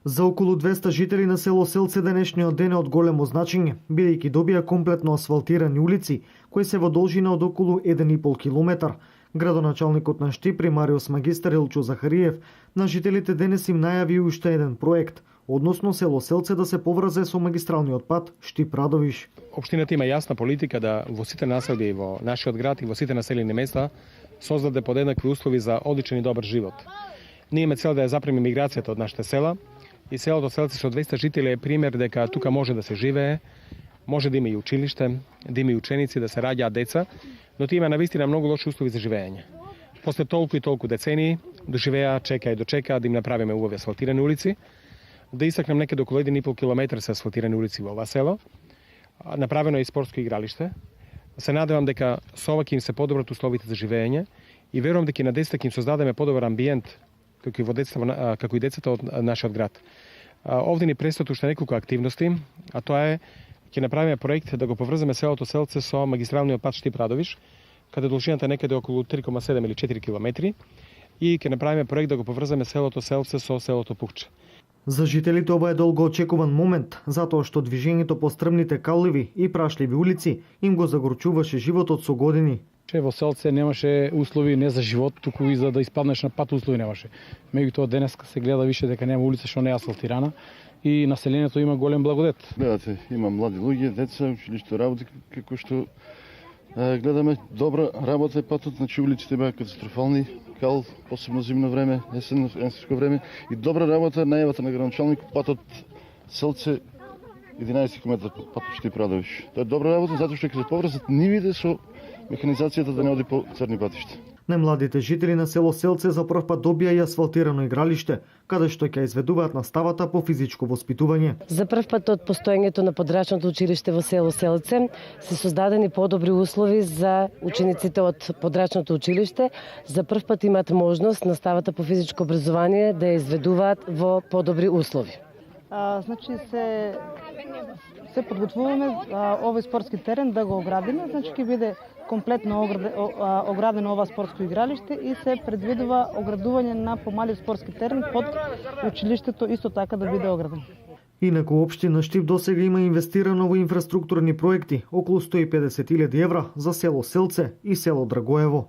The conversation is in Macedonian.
За околу 200 жители на село Селце денешниот ден е од големо значење, бидејќи добија комплетно асфалтирани улици, кои се во должина од околу 1,5 километар. Градоначалникот на Штипри, Мариус магистар Илчо Захариев, на жителите денес им најави уште еден проект, односно село Селце да се поврзе со магистралниот пат Штип-Радовиш. Општината има јасна политика да во сите населби во нашиот град и во сите населени места создаде подеднакви услови за одличен и добар живот. Ние имаме цел да ја запремиме миграцијата од нашите села и селото Селце со 200 жители е пример дека тука може да се живее, може да има и училиште, да има и ученици, да се раѓаат деца, но ти има навистина многу лоши услови за живење. После толку и толку децении доживеа, чека и дочека да им направиме убави асфалтирани улици, да исакнем некаде околу 1,5 километар се асфалтирани улици во ова село. Направено е и спортско игралиште. Се надевам дека со ова ќе им се подобрат условите за живење и верувам дека на децата ќе им создадеме подобар амбиент како и децата од нашиот град. Овде ни предстоат уште неколку активности, а тоа е ќе направиме проект да го поврземе селото Селце со магистралниот пат Штип-Радовиш, каде должината е некаде околу 3,7 или 4 километри, и ќе направиме проект да го поврземе селото Селце со селото Пукче. За жителите ова е долго очекуван момент, затоа што движењето по стрмните калливи и прашливи улици им го загорчуваше животот со години. Во Селце немаше услови не за живот, туку и за да испаднеш на пат услови немаше. Меѓутоа денеска се гледа више дека нема улица што не е асфалтирана и населението има голем благодет. Гледате, има млади луѓе, деца, училиште работи, како што гледаме добра работа е патот, значи улиците беа катастрофални, кал, посебно зимно време, есенско време и добра работа најавата на градоначалник патот Селце 11 км патот Штип-Радовиш. Тоа е добра работа затоа што ќе се поврзат нивите со механизацијата да не оди по црни патишта. Најмладите жители на село Селце за прв пат добија и асфалтирано игралиште, каде што ќе изведуваат наставата по физичко воспитување. За прв пат од постоењето на подрачното училиште во село Селце се создадени подобри услови за учениците од подрачното училиште. За прв пат имаат можност наставата по физичко образование да ја изведуваат во подобри услови. Значи се подготвуваме овој спортски терен да го оградиме, значи ќе биде комплетно оградено ова спортско игралиште и се предвидува оградување на помалив спортски терен под училиштето исто така да биде ограден. Инаку општина Штип досега има инвестирано во инфраструктурни проекти околу 150.000 евра за село Селце и село Драгоево.